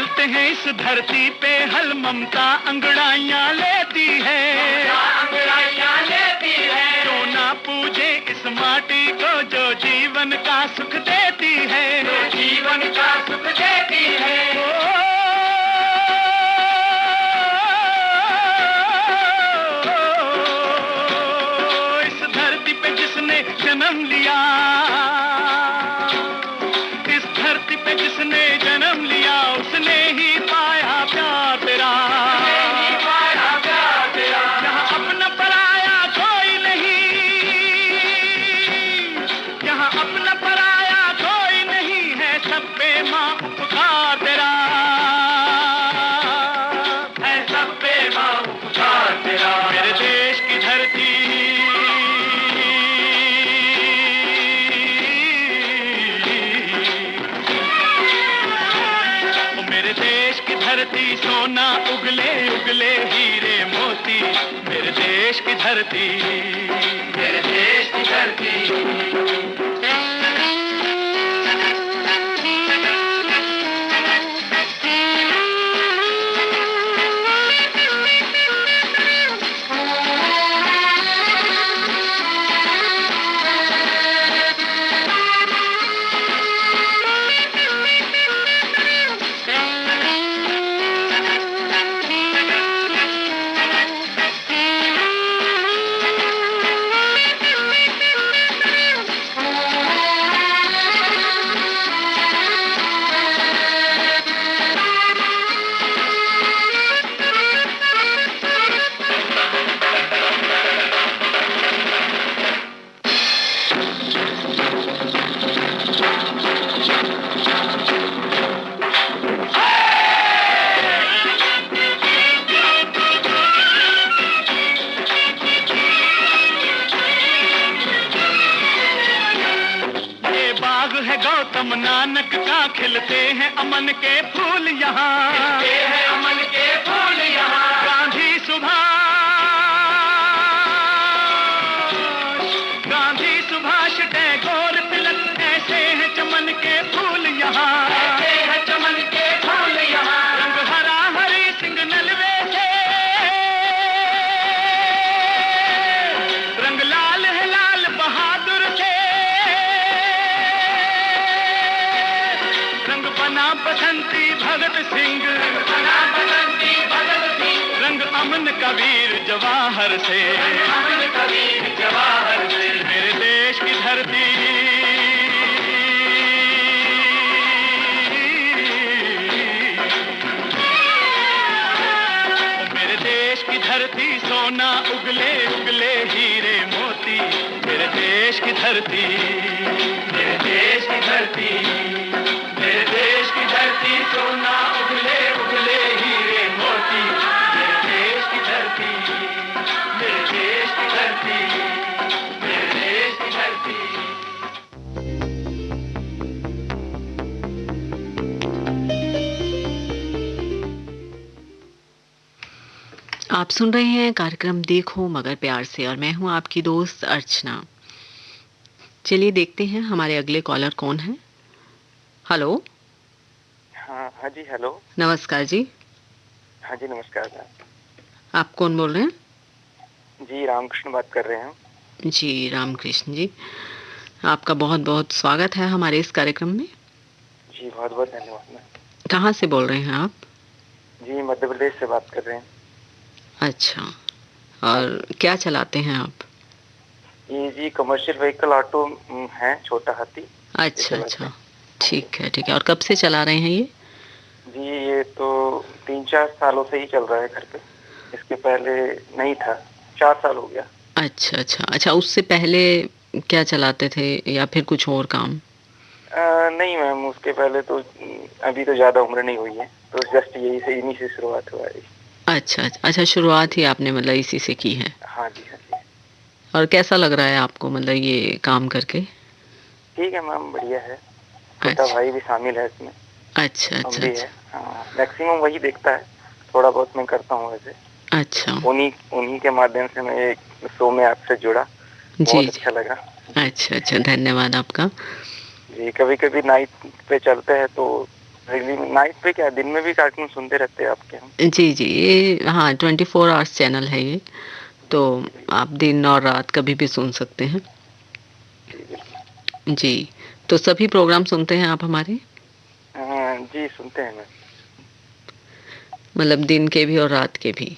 चलते हैं इस धरती पे हल ममता अंगड़ाइयाँ लेती है, अंगड़ाइयाँ लेती है। क्यों ना पूजे इस माटी को जो जीवन का सुख देती है, जो जीवन का सुख देती है। इस धरती पे जिसने जन्म लिया, इस धरती पे जिसने जन्म लिया उसने ही पाया प्यार तेरा, पाया प्यार तेरा। यहाँ अपना पराया कोई नहीं, यहाँ अपना पराया कोई नहीं है, सब पे माँ उपकार तेरा है, सब पे माँ उपकार तेरा। मेरे देश की धरती, धरती सोना उगले उगले हीरे मोती, मेरे देश की धरती, मेरे देश की धरती। गौतम नानक का खिलते हैं अमन के फूल यहाँ, खिलते हैं अमन के फूल यहाँ। गांधी सुभाष टैगोर तिलक ऐसे हैं चमन के फूल यहाँ, ऐसे हैं चमन के फूल यहाँ। रंग हरा हरी सिंह नलवे से, रंग लाल है लाल बहादुर से, रंग बना बसंती भगत सिंह, बना बसंती भगत सिंह। रंग अमन कबीर जवाहर से, अमन कबीर जवाहर से। मेरे देश की धरती, मेरे देश की धरती सोना उगले उगले हीरे मोती, मेरे देश की धरती, मेरे देश की धरती, मेरे देश की धरती सोना उगले उगले हीरे मोती, मेरे देश की धरती, मेरे देश की धरती, मेरे देश की धरती। आप सुन रहे हैं कार्यक्रम देखो मगर प्यार से और मैं हूं आपकी दोस्त अर्चना। चलिए देखते हैं हमारे अगले कॉलर कौन है। हेलो। हाँ जी, हेलो। नमस्कार जी। हाँ जी, नमस्कार। आप कौन बोल रहे हैं? जी, रामकृष्ण बात कर रहे हैं। जी रामकृष्ण जी, आपका बहुत बहुत स्वागत है हमारे इस कार्यक्रम में। जी बहुत बहुत धन्यवाद। कहाँ से बोल रहे हैं आप? जी मध्य प्रदेश से बात कर रहे हैं। अच्छा, और क्या चलाते हैं आप? ये जी कमर्शियल व्हीकल ऑटो है, छोटा हाथी। अच्छा अच्छा, ठीक है ठीक है। और कब से चला रहे हैं ये? जी ये तो 3-4 सालों से ही चल रहा है घर पे, इसके पहले नहीं था, 4 साल हो गया। अच्छा अच्छा अच्छा, उससे पहले क्या चलाते थे या फिर कुछ और काम? नहीं मैम, उसके पहले तो अभी तो ज़्यादा उम्र नहीं हुई है, तो जस्ट यही से इन्हीं से शुरुआत हुआ है। अच्छा अच्छा, शुरुआत ही आपने मतलब इसी से की है? हाँ जी हाँ जी। और कैसा लग रहा है आपको मतलब ये काम करके? ठीक है मैम, बढ़िया है। छोटा भाई भी शामिल है इसमें। अच्छा अच्छा अच्छा। हाँ, मैक्सिमम वही देखता है, थोड़ा बहुत मैं करता हूँ वैसे। अच्छा, उन्हीं के माध्यम से मैं एक शो में आपसे जुड़ा, बहुत अच्छा लगा। अच्छा अच्छा, धन्यवाद आपका। जी, कभी कभी नाइट पे चलते हैं तो नाइट पे क्या, दिन में भी कार्टून सुनते रहते हैं आपके हम? जी जी, ये हाँ 24 आवर्स चैनल है ये, तो आप दिन और रात कभी भी सुन सकते हैं। जी, तो सभी प्रोग्राम सुनते हैं आप हमारे? जी सुनते हैं मैम। मतलब दिन के भी और रात के भी?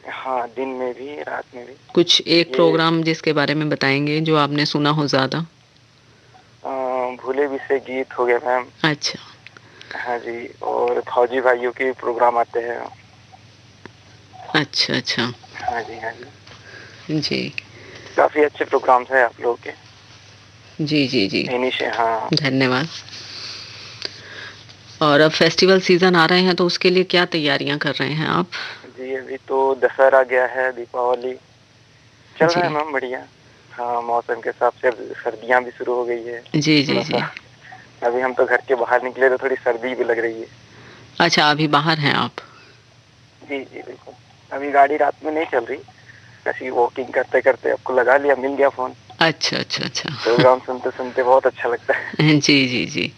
हाँ, दिन में भी रात में भी। कुछ एक प्रोग्राम जिसके बारे में बताएंगे जो आपने सुना हो ज्यादा? भूले भी से गीत हो गया मैम। अच्छा। हाँ जी, और फौजी भाइयों के प्रोग्राम आते हैं। अच्छा अच्छा। हाँ जी हाँ जी जी, काफी अच्छे प्रोग्राम्स हैं आप लोगों के। जी जी जी, हाँ धन्यवाद। और अब फेस्टिवल सीजन आ रहे हैं तो उसके लिए क्या तैयारियां कर रहे हैं आप? जी, अभी तो दशहरा गया है, दीपावली चल रहा है मैम, बढ़िया। हाँ, मौसम के हिसाब से सर्दियाँ भी शुरू हो गई है। जी जी जी। अभी हम तो घर के बाहर निकले तो थोड़ी सर्दी भी लग रही है। अच्छा, अभी बाहर हैं आप? जी जी बिल्कुल, अभी गाड़ी रात में नहीं चल रही, ऐसी वॉकिंग करते करते आपको लगा लिया, मिल गया फोन। अच्छा अच्छा अच्छा। प्रोग्राम सुनते सुनते बहुत अच्छा लगता है। जी जी जी।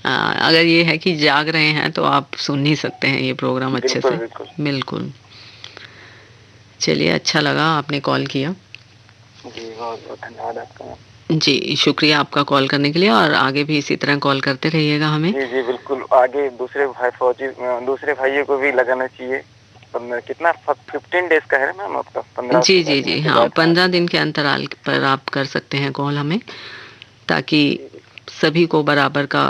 अगर ये है कि जाग रहे हैं तो आप सुन ही सकते हैं ये प्रोग्राम अच्छे से। बिल्कुल बिल्कुल। चलिए, अच्छा लगा आपने कॉल किया। जी, बहुत बहुत धन्यवाद आपका। जी, शुक्रिया आपका कॉल करने के लिए, और आगे भी इसी तरह कॉल करते रहिएगा हमें। जी जी बिल्कुल, आगे दूसरे भाइयों को भी लगाना चाहिए। कितना 15 डेज का है मैम आपका? 15? जी जी जी हाँ, 15 दिन के अंतराल पर आप कर सकते हैं कॉल हमें, ताकि सभी को बराबर का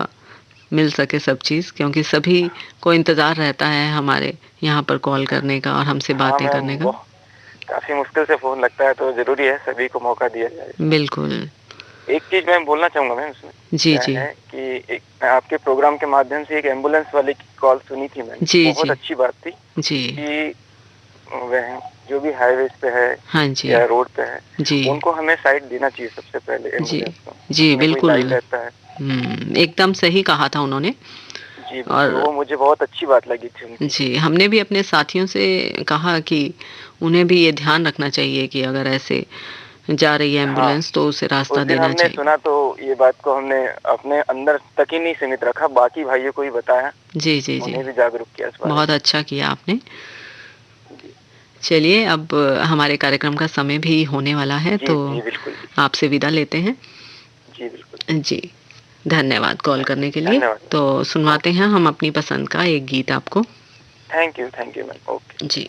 मिल सके सब चीज़, क्योंकि सभी को इंतज़ार रहता है हमारे यहाँ पर कॉल करने का और हमसे बातें करने का। काफी मुश्किल से फोन लगता है, तो जरूरी है सभी को मौका दिया जाए। बिल्कुल। एक चीज मैं बोलना चाहूंगा मैम इसमें, जी जी, है कि आपके प्रोग्राम के माध्यम से एक एम्बुलेंस वाले की कॉल सुनी थी मैंने। जी बहुत जी, अच्छी बात थी जी, कि वह जो भी हाईवेज पे है, हाँ जी, या रोड पे है, जी, उनको हमें साइड देना चाहिए सबसे पहले एम्बुलेंस को। जी बिल्कुल। रहता है। एकदम सही कहा था उन्होंने। जी, और वो मुझे बहुत अच्छी बात लगी थी उनकी। जी, हमने भी अपने साथियों से कहा कि उन्हें भी ये ध्यान रखना चाहिए कि अगर ऐसे जा रही है एम्बुलेंस तो उसे रास्ता देना हमने चाहिए। सुना तो ये बात को हमने अपने अंदर तक ही नहीं सीमित रखा, बाकी भाइयों को भी बताया। जी जी जी, उन्हें भी जागरूक किया इस बारे में। बहुत अच्छा किया आपने। चलिए, अब हमारे कार्यक्रम का समय भी होने वाला है, तो आपसे विदा लेते हैं। जी बिल्कुल। जी, धन्यवाद कॉल करने के लिए। तो सुनवाते हैं हम अपनी पसंद का एक गीत आपको। Thank you ma'am. ओके जी।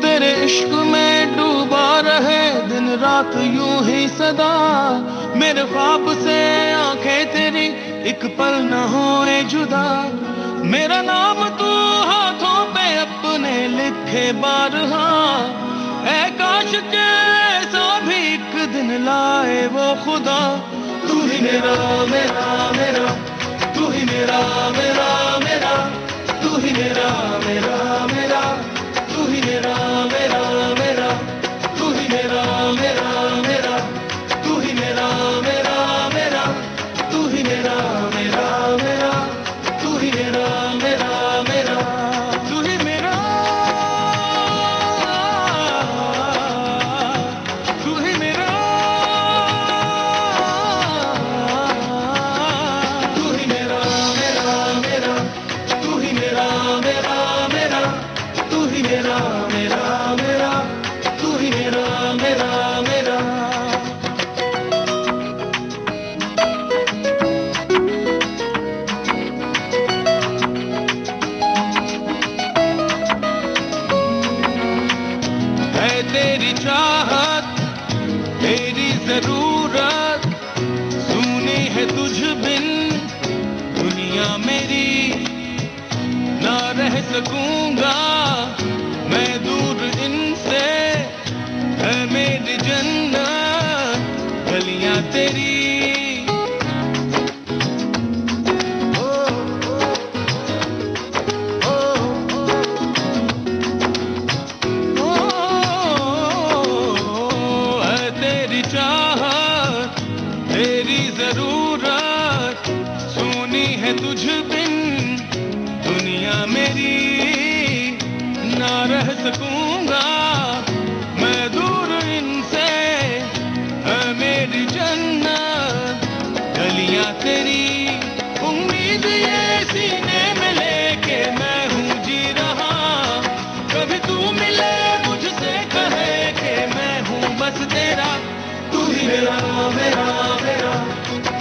तेरे इश्क में डूबा रहे दिन रात यूं ही सदा, मेरे ख्वाब से आंखें तेरी एक पल न होए जुदा, मेरा नाम तू हाथों पे अपने लिखे बारहा, ऐ काश के ऐसा भी एक दिन लाए वो खुदा। तू ही मेरा मेरा मेरा, तू ही मेरा मेरा मेरा, तू ही मेरा मेरा मेरा, तू ही मेरा मेरा मेरा, तू ही मेरा मेरा मेरा, तू ही मेरा मेरा मेरा, तू ही मेरा मेरा मेरा, तू ही मेरा मेरा मेरा, तू ही मेरा, तू ही मेरा, तू ही मेरा मेरा मेरा, तू ही मेरा मेरा मेरा, तू ही मेरा मेरा मेरा, तू ही मेरा मेरा मेरा। है तेरी चाहत तेरी जरूरत, सुनी है तुझ बिन दुनिया मेरी, ना रह सकूंगा मैं दूर इनसे, है मेरी जन्नत गलियां तेरी। है तेरी चाहत तेरी जरूरत, सुनी है तुझ बिन दुनिया मेरी ना रह सकूंगा, मैं दूर इनसे है मेरी जन्नत, गलियां तेरी उम्मीद ये सीने में लेके मैं हूँ जी रहा, कभी तू मिले मुझसे कहे कि मैं हूँ बस तेरा, तू ही मेरा मेरा मेरा,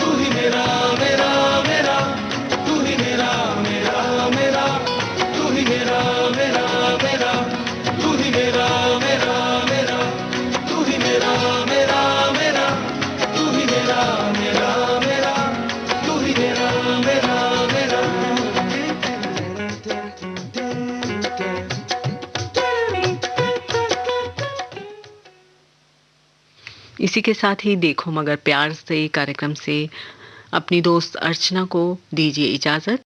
तू ही मेरा मेरा मेरा, तू ही मेरा मेरा मेरा, तू ही मेरा मेरा मेरा, तू ही मेरा मेरा मेरा, तू ही मेरा मेरा मेरा, तू ही मेरा मेरा मेरा, तू ही मेरा मेरा मेरा। इसी के साथ ही देखो मगर प्यार से कार्यक्रम से अपनी दोस्त अर्चना को दीजिए इजाजत।